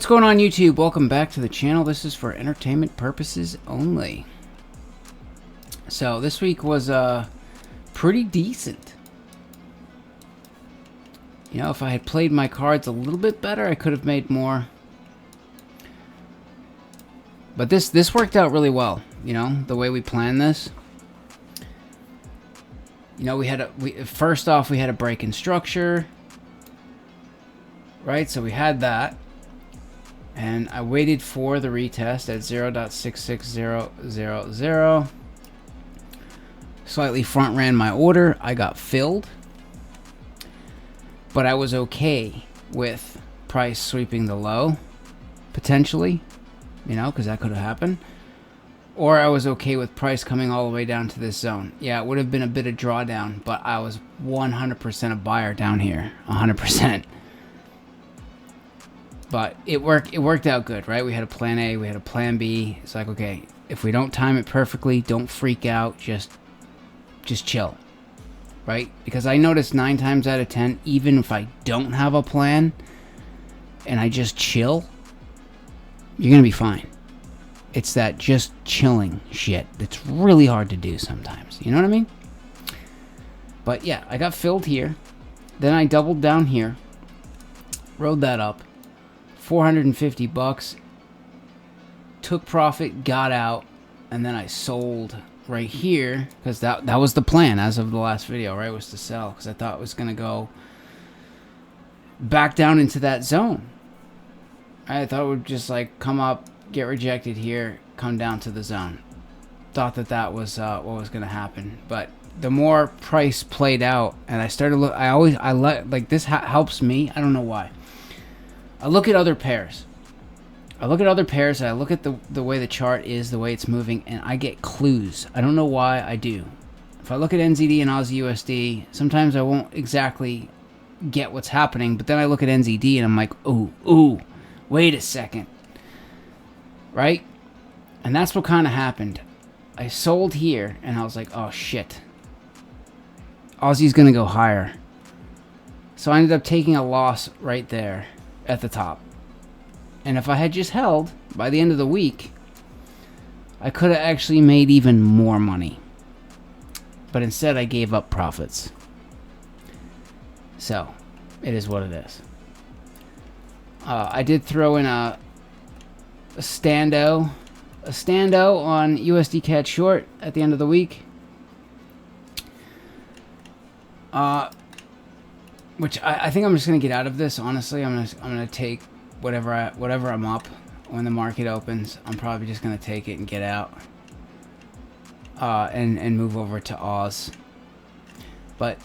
What's going on, YouTube? Welcome back to the channel. This is for entertainment purposes only. So this week was pretty decent. You know, if I had played my cards a little bit better, I could have made more. But this worked out really well, you know, the way we planned this. You know, first off we had a break in structure. Right? So we had that. And I waited for the retest at 0.66000. Slightly front ran my order. I got filled. But I was okay with price sweeping the low, potentially, you know, because that could have happened. Or I was okay with price coming all the way down to this zone. Yeah, it would have been a bit of drawdown, but I was 100% a buyer down here, 100%. But it worked out good, right? We had a plan A, we had a plan B. It's like, okay, if we don't time it perfectly, don't freak out, just chill, right? Because I noticed 9 times out of 10, even if I don't have a plan and I just chill, you're gonna be fine. It's that just chilling shit that's really hard to do sometimes. You know what I mean? But yeah, I got filled here. Then I doubled down here, rode that up. 450 bucks, took profit, got out, and then I sold right here because that was the plan as of the last video, right? Was to sell because I thought it was gonna go back down into that zone. I thought it would just like come up, get rejected here, come down to the zone. Thought that was what was gonna happen, but the more price played out, and I started look, I like this helps me. I don't know why. I look at other pairs. I look at other pairs and I look at the way the chart is, the way it's moving, and I get clues. I don't know why I do. If I look at NZD and Aussie USD, sometimes I won't exactly get what's happening, but then I look at NZD and I'm like, ooh, wait a second. Right? And that's what kind of happened. I sold here and I was like, oh shit. Aussie's going to go higher. So I ended up taking a loss right there at the top. And if I had just held by the end of the week, I could have actually made even more money. But instead I gave up profits. So it is what it is. I did throw in a stando on USD CAD short at the end of the week. Which I think I'm just gonna get out of this. Honestly, I'm gonna take whatever I'm up when the market opens. I'm probably just gonna take it and get out, and move over to Oz. But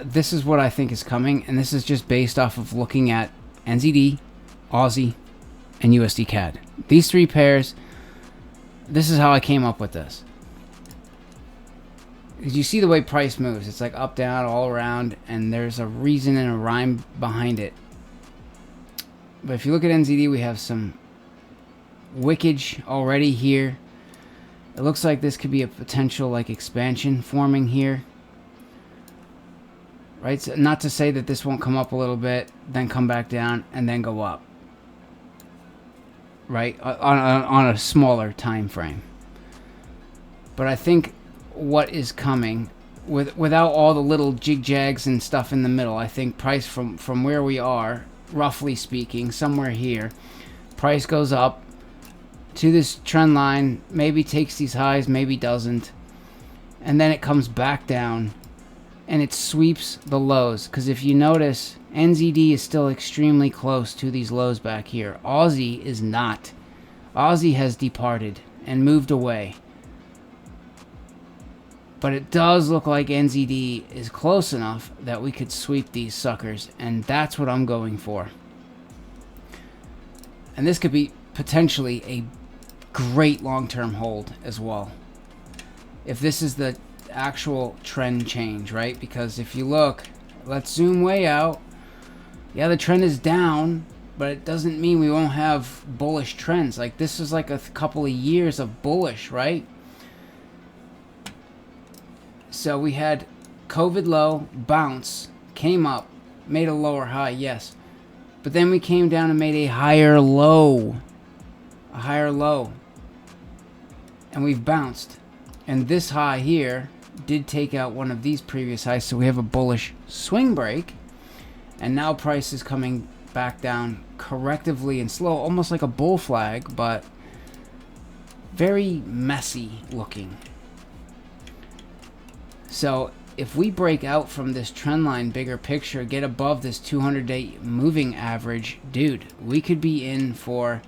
this is what I think is coming, and this is just based off of looking at NZD, Aussie, and USD CAD. These 3 pairs. This is how I came up with this. Because you see the way price moves. It's like up, down, all around, and there's a reason and a rhyme behind it. But if you look at NZD, we have some wickage already here. It looks like this could be a potential like expansion forming here. Right? So not to say that this won't come up a little bit, then come back down, and then go up. Right? On a smaller time frame. But I think what is coming without all the little jig-jags and stuff in the middle, I think price from where we are, roughly speaking, somewhere here, price goes up to this trend line, maybe takes these highs, maybe doesn't, and then it comes back down and it sweeps the lows. Because if you notice, NZD is still extremely close to these lows back here. Aussie is not. Aussie has departed and moved away. But it does look like NZD is close enough that we could sweep these suckers. And that's what I'm going for. And this could be potentially a great long-term hold as well. If this is the actual trend change, right? Because if you look, let's zoom way out. Yeah, the trend is down, but it doesn't mean we won't have bullish trends. Like this is like a couple of years of bullish, right? So we had COVID low, bounce, came up, made a lower high, yes. But then we came down and made a higher low. A higher low. And we've bounced. And this high here did take out one of these previous highs. So we have a bullish swing break. And now price is coming back down correctively and slow. Almost like a bull flag, but very messy looking. So if we break out from this trend line, bigger picture, get above this 200-day moving average, dude, we could be in for,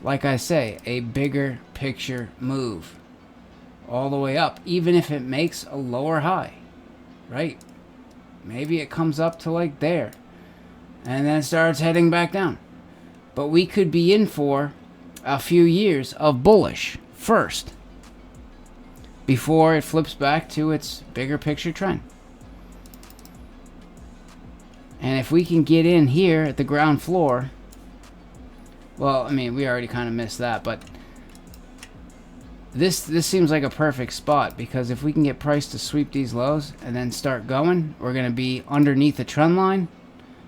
like I say, a bigger picture move all the way up, even if it makes a lower high, right? Maybe it comes up to like there and then it starts heading back down. But we could be in for a few years of bullish first before it flips back to its bigger picture trend. And if we can get in here at the ground floor, well, I mean, we already kind of missed that, but this seems like a perfect spot, because if we can get price to sweep these lows and then start going, we're going to be underneath the trend line,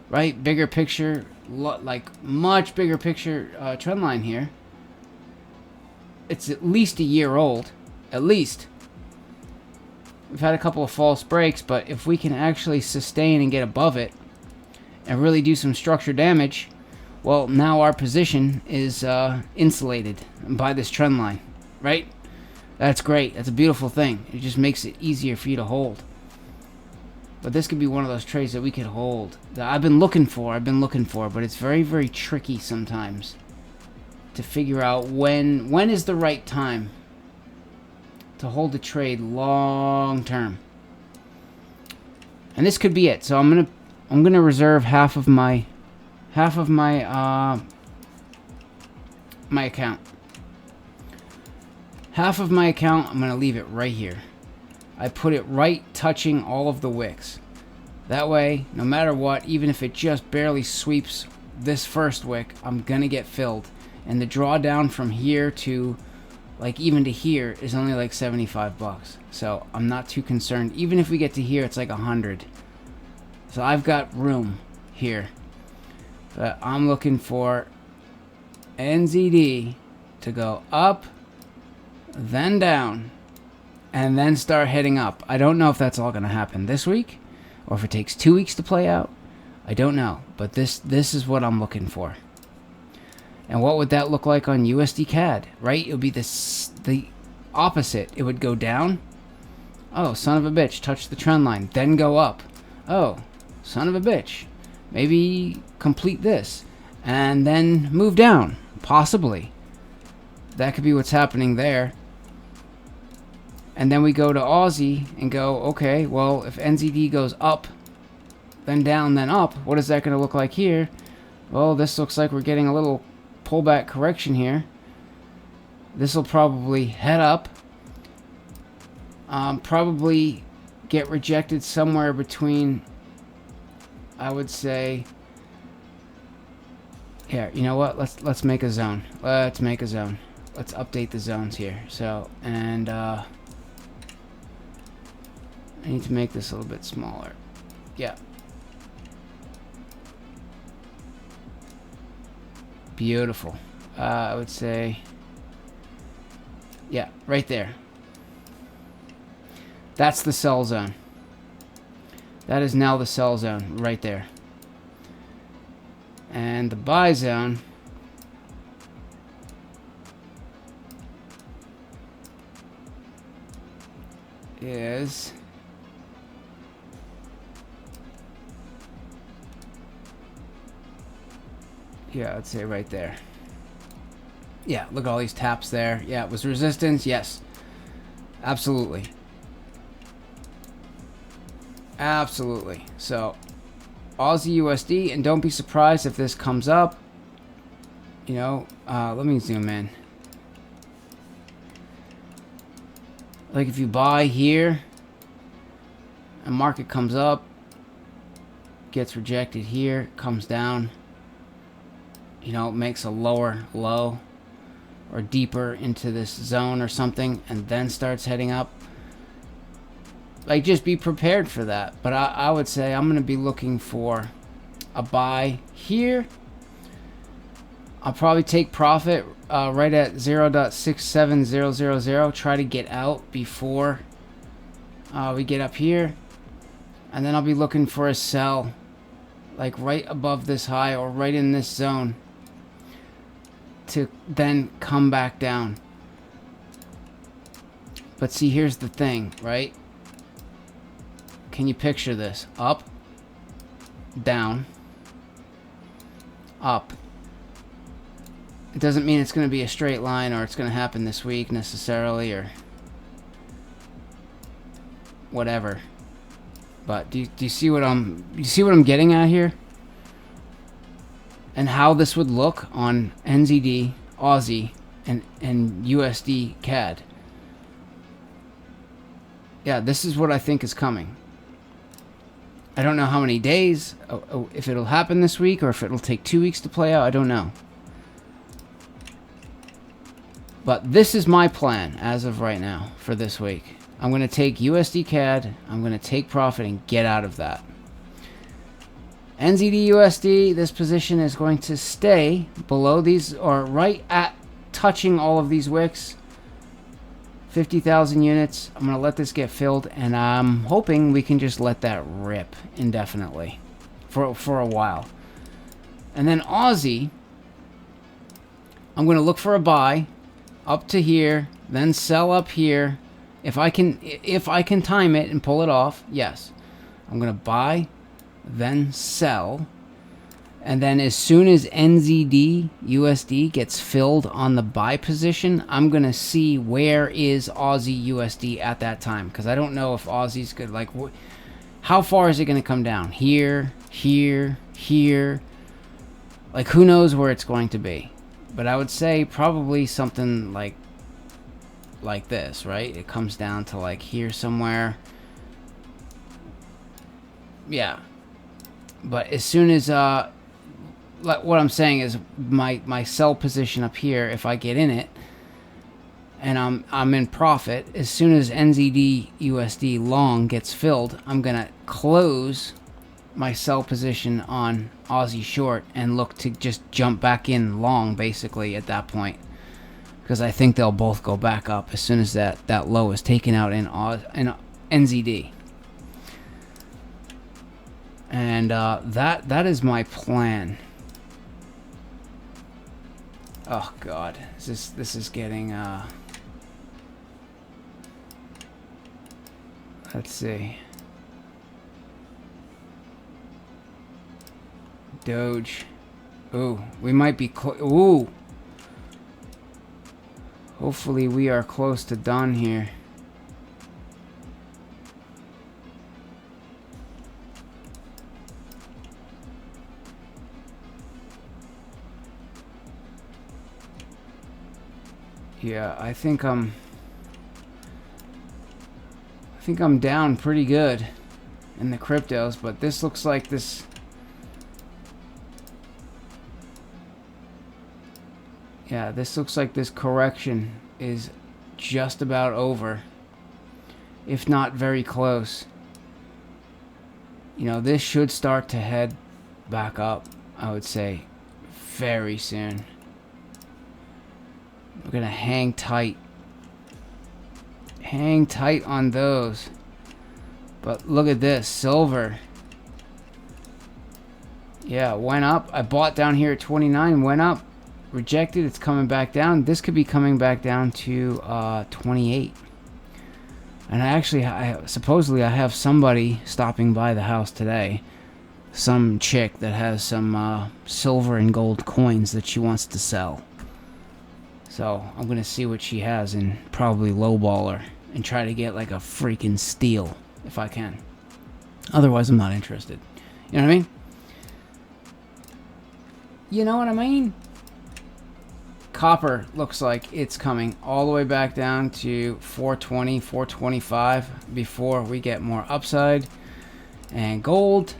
right? Bigger picture, like much bigger picture trend line here. It's at least a year old. At least. We've had a couple of false breaks, but if we can actually sustain and get above it and really do some structure damage, well, now our position is insulated by this trend line, right? That's great. That's a beautiful thing. It just makes it easier for you to hold. But this could be one of those trades that we could hold that I've been looking for, but it's very, very tricky sometimes to figure out when is the right time to hold a trade long term. And this could be it. So I'm gonna reserve half of my my account. Half of my account, I'm gonna leave it right here. I put it right touching all of the wicks. That way, no matter what, even if it just barely sweeps this first wick, I'm gonna get filled. And the drawdown from here to, like, even to here is only like 75 bucks. So I'm not too concerned. Even if we get to here, it's like 100. So I've got room here. But I'm looking for NZD to go up, then down, and then start heading up. I don't know if that's all going to happen this week, or if it takes 2 weeks to play out. I don't know. But this is what I'm looking for. And what would that look like on USD CAD, right? It would be the opposite. It would go down. Oh, son of a bitch, touch the trend line. Then go up. Oh, son of a bitch. Maybe complete this. And then move down. Possibly. That could be what's happening there. And then we go to Aussie and go, okay, well, if NZD goes up, then down, then up, what is that going to look like here? Well, this looks like we're getting a little pullback correction here. This will probably head up. Probably get rejected somewhere between, I would say, here, you know what? Let's make a zone. Let's make a zone. Let's update the zones here. So, and I need to make this a little bit smaller. Yeah. Beautiful. I would say, yeah, right there. That's the sell zone. That is now the sell zone right there. And the buy zone is yeah, I'd say right there. Yeah, look at all these taps there. Yeah, it was resistance. Yes. Absolutely. Absolutely. So, Aussie USD, and don't be surprised if this comes up. You know, let me zoom in. Like if you buy here, a market comes up, gets rejected here, comes down, you know, makes a lower low or deeper into this zone or something, and then starts heading up. Like, just be prepared for that. But I would say I'm going to be looking for a buy here. I'll probably take profit right at 0.67000. Try to get out before we get up here. And then I'll be looking for a sell like right above this high or right in this zone to then come back down. But see, here's the thing, right? Can you picture this? Up, down, up. It doesn't mean it's going to be a straight line or it's going to happen this week necessarily or whatever. But do you see what I'm getting at here? And how this would look on NZD, Aussie, and USD CAD. Yeah, this is what I think is coming. I don't know how many days, if it'll happen this week or if it'll take 2 weeks to play out. I don't know. But this is my plan as of right now for this week. I'm going to take USD CAD. I'm going to take profit and get out of that. NZD USD, this position is going to stay below these or right at touching all of these wicks. 50,000 units. I'm going to let this get filled and I'm hoping we can just let that rip indefinitely for a while. And then Aussie, I'm going to look for a buy up to here, then sell up here. If I can time it and pull it off, yes. I'm going to buy, then sell. And then as soon as NZD USD gets filled on the buy position, I'm going to see where is Aussie USD at that time. Because I don't know if Aussie's good. Like, how far is it going to come down? Here, here, here. Like, who knows where it's going to be. But I would say probably something like this, right? It comes down to like here somewhere. Yeah. But as soon as what I'm saying is my sell position up here, if I get in it and I'm in profit, as soon as NZD USD long gets filled, I'm gonna close my sell position on Aussie short and look to just jump back in long basically at that point, because I think they'll both go back up as soon as that low is taken out in NZD. And that is my plan. Oh god, this is getting let's see. Doge. Ooh, we might be ooh. Hopefully we are close to done here. Yeah, I think I'm down pretty good in the cryptos, but this looks like this. Yeah, this looks like this correction is just about over, if not very close. You know, this should start to head back up, I would say, very soon. We're going to hang tight. Hang tight on those. But look at this, silver. Yeah, went up. I bought down here at 29, went up. Rejected, it's coming back down. This could be coming back down to 28. And supposedly I have somebody stopping by the house today. Some chick that has some silver and gold coins that she wants to sell. So I'm gonna see what she has and probably lowball her and try to get like a freaking steal if I can. Otherwise I'm not interested. You know what I mean? You know what I mean? Copper looks like it's coming all the way back down to 420, 425 before we get more upside. And gold,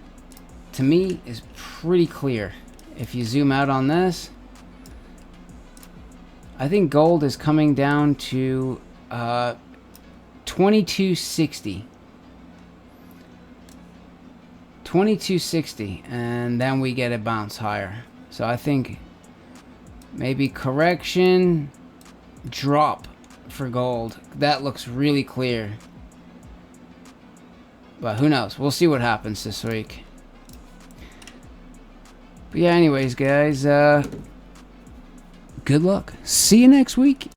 to me, is pretty clear. If you zoom out on this, I think gold is coming down to 2260. 2260, and then we get a bounce higher. So I think maybe correction, drop for gold. That looks really clear. But who knows? We'll see what happens this week. But yeah, anyways, guys, good luck. See you next week.